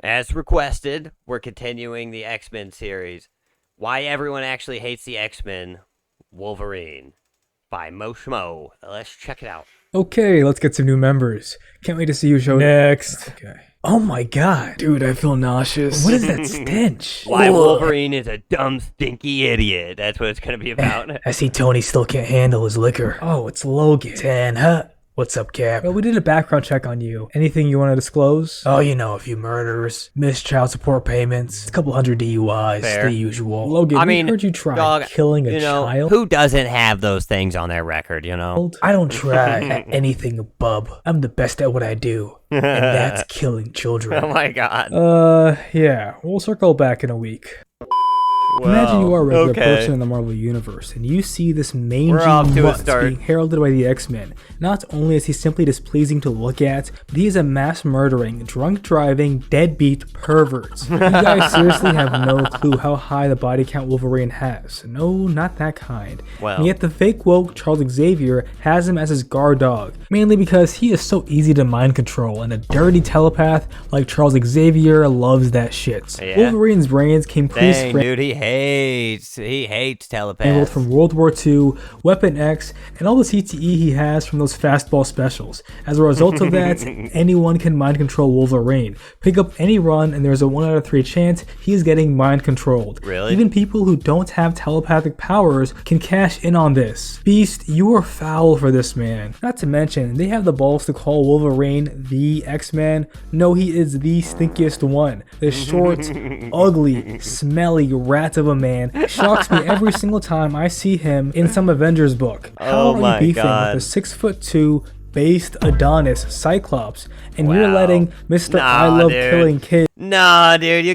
As requested, we're continuing the X-Men series. Why everyone actually hates the X-Men, Wolverine, by Schmo. Let's check it out. Okay, let's get some new members. Can't wait to see you show next. Okay. Oh my god. Dude, I feel nauseous. What is that stench? Why Wolverine is a dumb, stinky idiot. That's what it's going to be about. I see Tony still can't handle his liquor. Oh, it's Logan. 10, huh? What's up, Cap? Well, we did a background check on you. Anything you want to disclose? Oh, you know, a few murders, missed child support payments, a couple hundred DUIs, Fair. the usual. Logan, I mean, we heard you try dog, killing a child. Who doesn't have those things on their record, you know? I don't try at anything, bub. I'm the best at what I do, and that's killing children. Oh my god. Yeah, we'll circle back in a week. Imagine you are a regular person in the Marvel Universe, and you see this mangy mutt being heralded by the X-Men. Not only is he simply displeasing to look at, but he is a mass-murdering, drunk-driving, deadbeat pervert. You guys seriously have no clue how high the body count Wolverine has. No, not that kind. Well. And yet the fake woke Charles Xavier has him as his guard dog, mainly because he is so easy to mind control, and a dirty telepath like Charles Xavier loves that shit. Yeah. Wolverine's brains came Dang, dude, he hates telepaths. Both from World War II, Weapon X, and all the CTE he has from those fastball specials. As a result of that, anyone can mind control Wolverine. Pick up any run and there's a 1 out of 3 chance he is getting mind controlled. Really? Even people who don't have telepathic powers can cash in on this. Beast, you are foul for this man. Not to mention, they have the balls to call Wolverine the X-Man. No, he is the stinkiest one. The short, ugly, smelly rat of a man shocks me every single time I see him in some Avengers book. How are you beefing with a 6'2" based Adonis Cyclops, and you're letting Mr. I Love Killing Kids? No, dude, you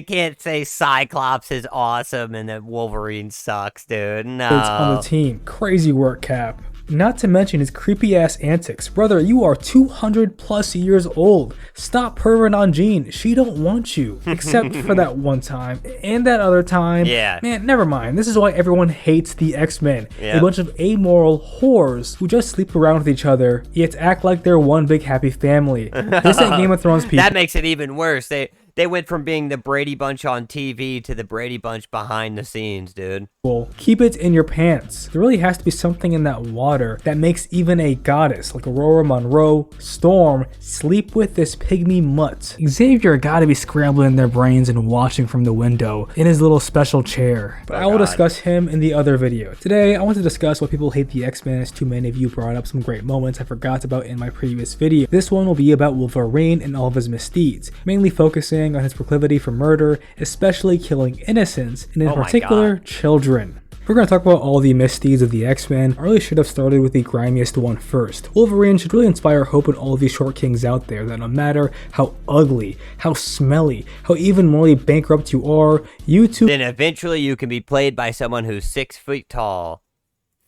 can't say Cyclops is awesome and that Wolverine sucks, dude. No. It's on the team. Crazy work, Cap. Not to mention his creepy ass antics. Brother, you are 200 plus years old. Stop perving on Jean. She don't want you. Except for that one time. And that other time. Yeah. Man, never mind. This is why everyone hates the X-Men. Yep. A bunch of amoral whores who just sleep around with each other, yet act like they're one big happy family. This ain't Game of Thrones people. That makes it even worse. They went from being the Brady Bunch on TV to the Brady Bunch behind the scenes, dude. Keep it in your pants. There really has to be something in that water that makes even a goddess like Aurora Monroe, Storm, sleep with this pygmy mutt. Xavier gotta be scrambling their brains and watching from the window in his little special chair. But I will discuss him in the other video. Today, I want to discuss why people hate the X-Men, as too many of you brought up some great moments I forgot about in my previous video. This one will be about Wolverine and all of his misdeeds, mainly focusing on his proclivity for murder, especially killing innocents, and in particular, children. We're going to talk about all the misdeeds of the X-Men. I really should have started with the grimiest one first. Wolverine should really inspire hope in all of these short kings out there that no matter how ugly, how smelly, how even morally bankrupt you are, you too Then eventually you can be played by someone who's 6 feet tall.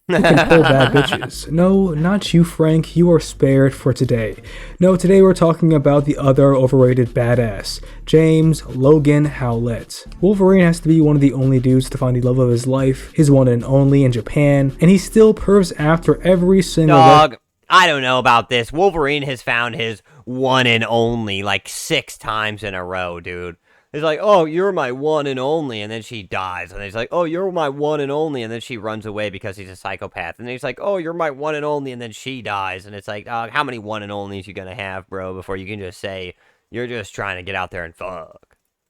can pull bad bitches. No, not you, Frank. You are spared for today. No, today we're talking about the other overrated badass, James Logan Howlett. Wolverine has to be one of the only dudes to find the love of his life, his one and only in Japan, and he still pervs after every single Dog, I don't know about this. Wolverine has found his one and only like 6 times in a row, dude. He's like, oh, you're my one and only, and then she dies. And he's like, oh, you're my one and only, and then she runs away because he's a psychopath. And then he's like, oh, you're my one and only, and then she dies. And it's like, how many one and onlys you gonna have, bro, before you can just say you're just trying to get out there and fuck?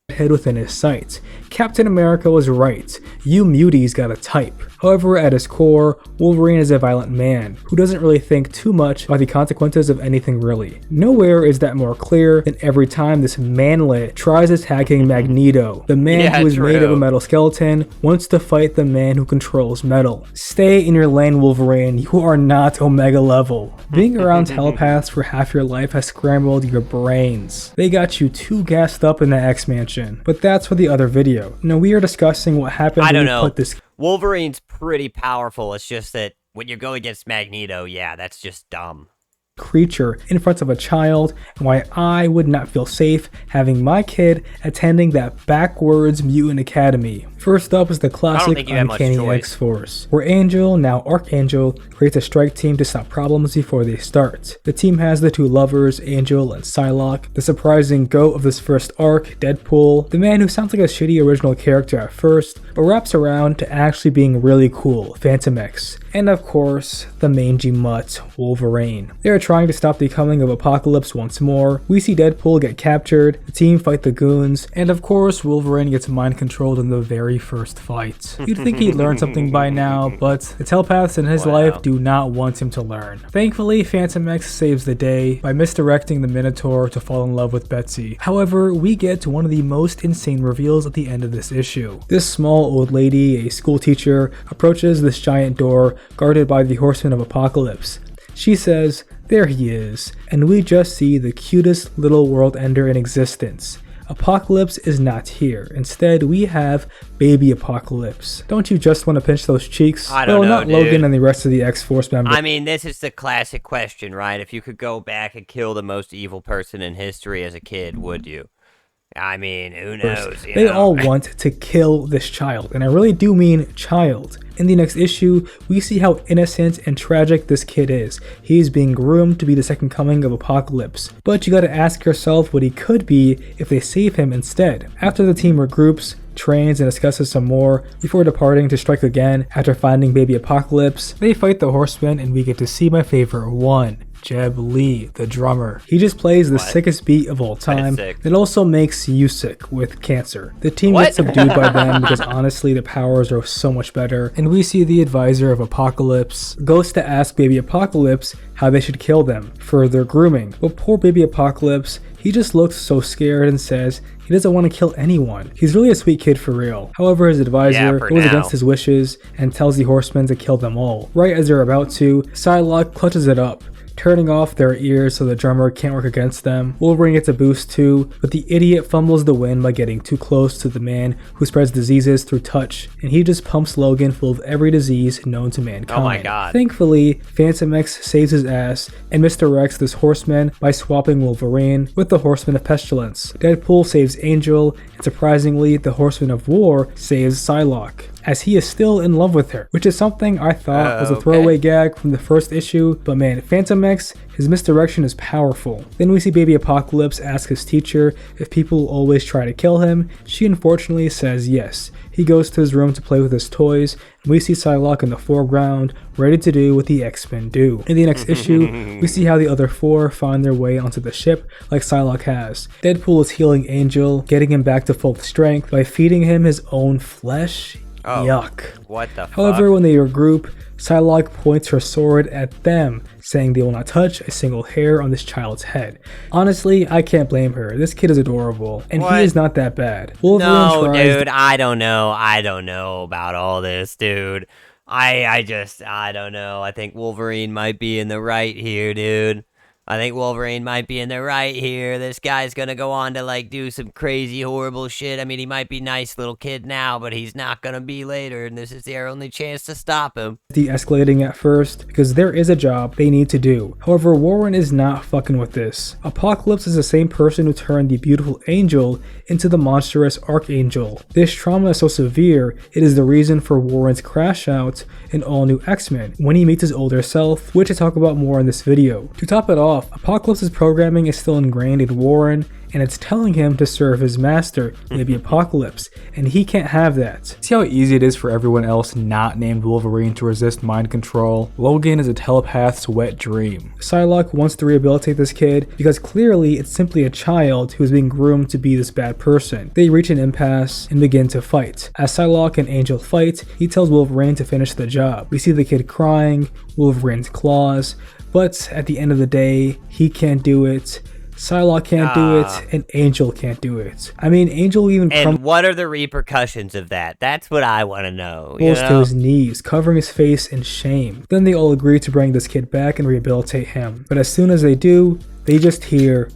Head within his sights. Captain America was right. You muties got a type. However, at his core, Wolverine is a violent man who doesn't really think too much about the consequences of anything really. Nowhere is that more clear than every time this manlet tries attacking Magneto. The man who is made of a metal skeleton wants to fight the man who controls metal. Stay in your lane, Wolverine. You are not Omega level. Being around telepaths for half your life has scrambled your brains. They got you too gassed up in the X-Mansion. But that's for the other video. Now we are discussing what happened when you put this. Wolverine's pretty powerful. It's just that when you go against Magneto, yeah, that's just dumb. creature in front of a child, and why I would not feel safe having my kid attending that backwards mutant academy. First up is the classic Uncanny X-Force, where Angel, now Archangel, creates a strike team to stop problems before they start. The team has the two lovers, Angel and Psylocke, the surprising GOAT of this first arc, Deadpool, the man who sounds like a shitty original character at first, but wraps around to actually being really cool, Phantom X, and of course, the mangy mutt, Wolverine. They are trying to stop the coming of Apocalypse once more. We see Deadpool get captured, the team fight the goons, and of course, Wolverine gets mind controlled in the very first fight. You'd think he'd learn something by now, but the telepaths in his life do not want him to learn. Thankfully, Phantom X saves the day by misdirecting the Minotaur to fall in love with Betsy. However, we get one of the most insane reveals at the end of this issue. This small old lady, a school teacher, approaches this giant door guarded by the Horsemen of Apocalypse. She says, "There he is," and we just see the cutest little world ender in existence. Apocalypse is not here. Instead, we have Baby Apocalypse. Don't you just want to pinch those cheeks? I don't know, not dude. Logan and the rest of the X-Force members. I mean, this is the classic question, right? If you could go back and kill the most evil person in history as a kid, would you? I mean, who knows? They all want to kill this child, and I really do mean child. In the next issue, we see how innocent and tragic this kid is. He's being groomed to be the second coming of Apocalypse. But you gotta ask yourself what he could be if they save him instead. After the team regroups, trains, and discusses some more before departing to strike again after finding Baby Apocalypse, they fight the Horsemen and we get to see my favorite one. Jeb Lee, the drummer. He just plays the sickest beat of all time. It also makes you sick with cancer. The team gets subdued by them because honestly the powers are so much better, and we see the advisor of Apocalypse goes to ask Baby Apocalypse how they should kill them for their grooming. But poor Baby Apocalypse, he just looks so scared and says he doesn't want to kill anyone. He's really a sweet kid for real. However, his advisor goes against his wishes and tells the Horsemen to kill them all. Right as they're about to, Psylocke clutches it up, turning off their ears so the drummer can't work against them. Wolverine gets a boost too, but the idiot fumbles the win by getting too close to the man who spreads diseases through touch, and he just pumps Logan full of every disease known to mankind. Oh my god. Thankfully, Phantom X saves his ass and misdirects this Horseman by swapping Wolverine with the Horseman of Pestilence. Deadpool saves Angel, and surprisingly, the Horseman of War saves Psylocke, as he is still in love with her, which is something I thought was a throwaway gag from the first issue, but man, Phantom X, his misdirection is powerful. Then we see Baby Apocalypse ask his teacher if people will always try to kill him. She unfortunately says yes. He goes to his room to play with his toys, and we see Psylocke in the foreground, ready to do what the X-Men do. In the next issue, we see how the other four find their way onto the ship like Psylocke has. Deadpool is healing Angel, getting him back to full strength by feeding him his own flesh. Yuck. What the fuck? However, when they regroup, Psylocke points her sword at them, saying they will not touch a single hair on this child's head. Honestly, I can't blame her. This kid is adorable, and he is not that bad. Wolverine dude, I don't know about all this, dude. I don't know. I think Wolverine might be in the right here, dude. I think Wolverine might be in the right here. This guy's gonna go on to, like, do some crazy, horrible shit. I mean, he might be nice little kid now, but he's not gonna be later, and this is their only chance to stop him. De-escalating at first, because there is a job they need to do. However, Warren is not fucking with this. Apocalypse is the same person who turned the beautiful Angel into the monstrous Archangel. This trauma is so severe, it is the reason for Warren's crash out in All New X-Men, when he meets his older self, which I talk about more in this video. To top it off, Apocalypse's programming is still ingrained in Warren, and it's telling him to serve his master, Baby Apocalypse, and he can't have that. See how easy it is for everyone else not named Wolverine to resist mind control? Logan is a telepath's wet dream. Psylocke wants to rehabilitate this kid because clearly it's simply a child who is being groomed to be this bad person. They reach an impasse and begin to fight. As Psylocke and Angel fight, he tells Wolverine to finish the job. We see the kid crying, Wolverine's claws, but at the end of the day, he can't do it. Psylocke can't do it, and Angel can't do it. I mean, Angel even And what are the repercussions of that? That's what I want to know. Crumbles to his knees, covering his face in shame. Then they all agree to bring this kid back and rehabilitate him. But as soon as they do, they just hear,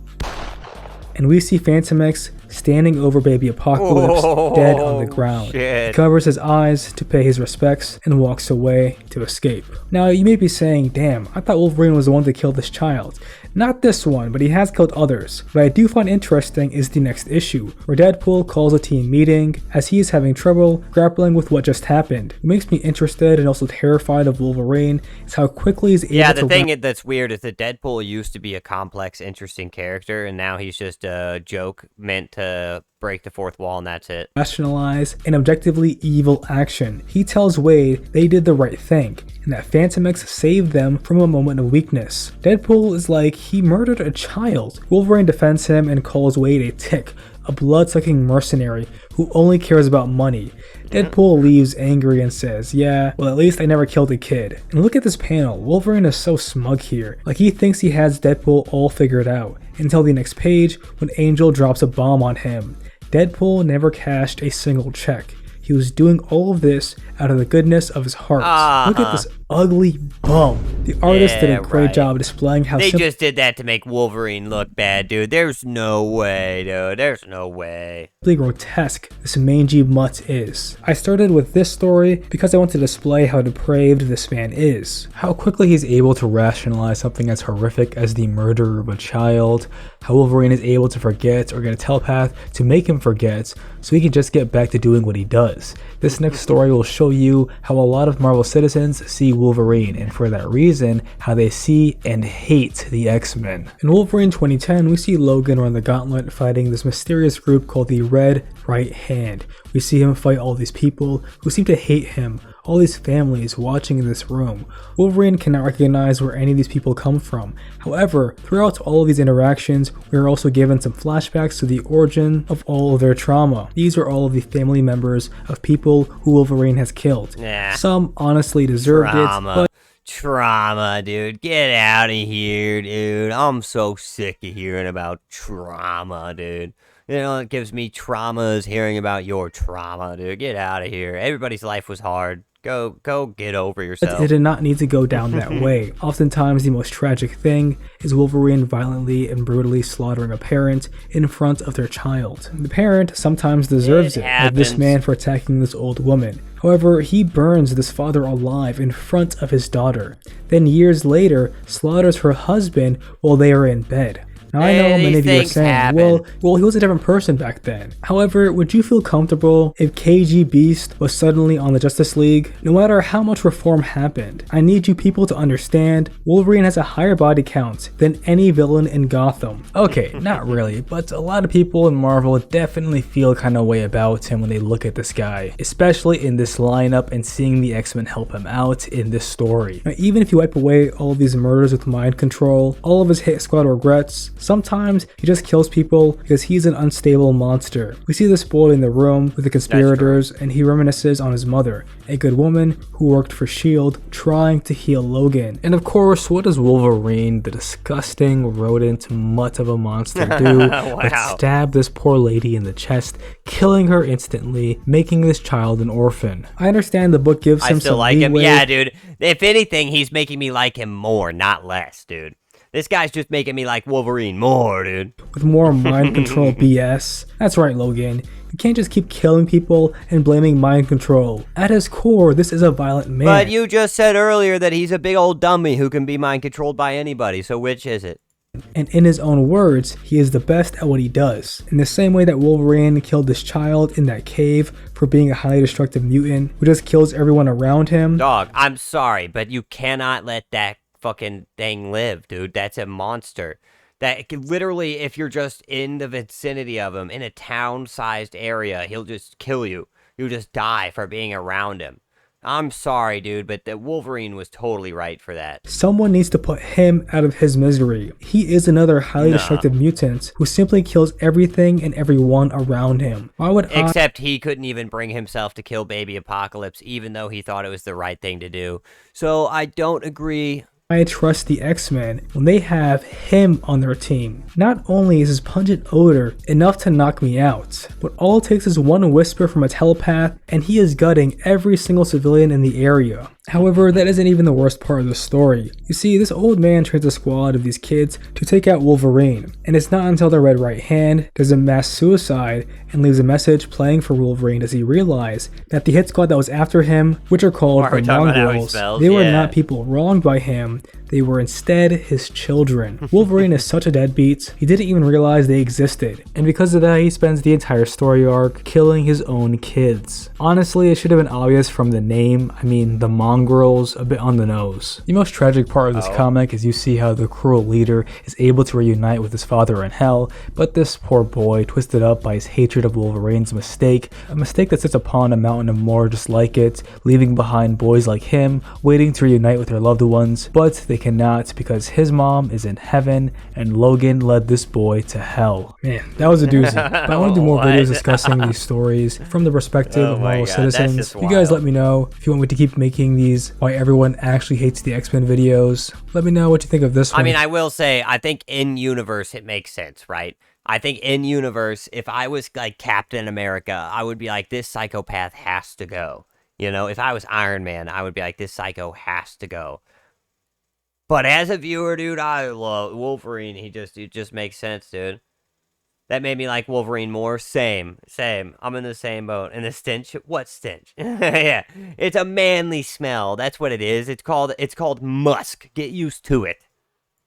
and we see Phantom X standing over baby Apocalypse, dead on the ground. Shit. He covers his eyes to pay his respects and walks away to escape. Now, you may be saying, damn, I thought Wolverine was the one to kill this child. Not this one, but he has killed others. What I do find interesting is the next issue, where Deadpool calls a team meeting as he is having trouble grappling with what just happened. What makes me interested and also terrified of Wolverine is how quickly he's able to... Yeah, the thing that's weird is that Deadpool used to be a complex, interesting character, and now he's just a joke meant to break the fourth wall, and that's it. Rationalize an objectively evil action. He tells Wade they did the right thing, and that Phantom X saved them from a moment of weakness. Deadpool is like he murdered a child. Wolverine defends him and calls Wade a tick, a blood-sucking mercenary who only cares about money. Deadpool leaves angry and says, yeah, well at least I never killed a kid. And look at this panel, Wolverine is so smug here, like he thinks he has Deadpool all figured out, until the next page when Angel drops a bomb on him. Deadpool never cashed a single check. He was doing all of this out of the goodness of his heart. Look at this ugly bum. The artist did a great job displaying how they just did that to make Wolverine look bad, dude. There's no way, dude. There's no way. Grotesque this mangy mutt is. I started with this story because I want to display how depraved this man is. How quickly he's able to rationalize something as horrific as the murder of a child. How Wolverine is able to forget or get a telepath to make him forget so he can just get back to doing what he does. This next story will show you how a lot of Marvel citizens see Wolverine, and for that reason, how they see and hate the X-Men. In Wolverine 2010, we see Logan run the gauntlet fighting this mysterious group called the Red Right Hand. We see him fight all these people who seem to hate him, all these families watching in this room. Wolverine cannot recognize where any of these people come from. However, throughout all of these interactions, we are also given some flashbacks to the origin of all of their trauma. These are all of the family members of people who Wolverine has killed. Some honestly deserved it, but trauma, dude. Get out of here, dude. I'm so sick of hearing about trauma, dude. You know, it gives me traumas hearing about your trauma, dude. Get out of here. Everybody's life was hard. Go get over yourself. It did not need to go down that way. Oftentimes, the most tragic thing is Wolverine violently and brutally slaughtering a parent in front of their child. The parent sometimes deserves it, like this man for attacking this old woman. However, he burns this father alive in front of his daughter. Then years later, slaughters her husband while they are in bed. Now I know many of you are saying, well, he was a different person back then. However, would you feel comfortable if KG Beast was suddenly on the Justice League? No matter how much reform happened, I need you people to understand Wolverine has a higher body count than any villain in Gotham. Okay, not really, but a lot of people in Marvel definitely feel kind of way about him when they look at this guy, especially in this lineup and seeing the X-Men help him out in this story. Now, even if you wipe away all of these murders with mind control, all of his hit squad regrets, sometimes he just kills people because he's an unstable monster. We see this boy in the room with the conspirators, and he reminisces on his mother, a good woman who worked for S.H.I.E.L.D. trying to heal Logan. And of course, what does Wolverine, the disgusting rodent mutt of a monster, do but stab this poor lady in the chest, killing her instantly, making this child an orphan. I understand the book gives him some leeway. Yeah, dude. If anything, he's making me like him more, not less, dude. This guy's just making me like Wolverine more, dude. With more mind control BS. That's right, Logan. You can't just keep killing people and blaming mind control. At his core, this is a violent man. But you just said earlier that he's a big old dummy who can be mind controlled by anybody, so which is it? And in his own words, he is the best at what he does. In the same way that Wolverine killed this child in that cave for being a highly destructive mutant who just kills everyone around him. Dog, I'm sorry, but you cannot let that fucking thing live, dude. That's a monster. That literally, if you're just in the vicinity of him, in a town-sized area, he'll just kill you. You'll just die for being around him. I'm sorry, dude, but the Wolverine was totally right for that. Someone needs to put him out of his misery. He is another highly destructive mutant who simply kills everything and everyone around him. Why would Except he couldn't even bring himself to kill Baby Apocalypse, even though he thought it was the right thing to do. So I don't agree. I trust the X-Men when they have him on their team. Not only is his pungent odor enough to knock me out, but all it takes is one whisper from a telepath and he is gutting every single civilian in the area. However, that isn't even the worst part of the story. You see, this old man trains a squad of these kids to take out Wolverine, and it's not until the Red Right Hand does a mass suicide and leaves a message playing for Wolverine does he realize that the hit squad that was after him, which are called Are we the talking about how he Mongrels, smells? they were Yeah. not people wronged by him, they were instead his children. Wolverine is such a deadbeat, he didn't even realize they existed, and because of that he spends the entire story arc killing his own kids. Honestly, it should have been obvious from the name, I mean the Mongrels, a bit on the nose. The most tragic part of this comic is you see how the cruel leader is able to reunite with his father in hell, but this poor boy, twisted up by his hatred of Wolverine's mistake, a mistake that sits upon a mountain of more just like it, leaving behind boys like him, waiting to reunite with their loved ones, but they cannot because his mom is in heaven and Logan led this boy to hell. Man, that was a doozy. But I want to do more What? videos discussing these stories from the perspective Oh of my Marvel God, that's citizens. just You guys wild. let me know if you want me to keep making these why everyone actually hates the X-Men videos. Let me know what you think of this one. I mean, I will say, I think in universe it makes sense, right? I think in universe, if I was like Captain America, I would be like, this psychopath has to go. You know, if I was Iron Man, I would be like, this psycho has to go. But as a viewer, dude, I love Wolverine. It just makes sense, dude. That made me like Wolverine more. Same. I'm in the same boat. And the stench, what stench? Yeah, it's a manly smell. That's what it is. It's called musk. Get used to it.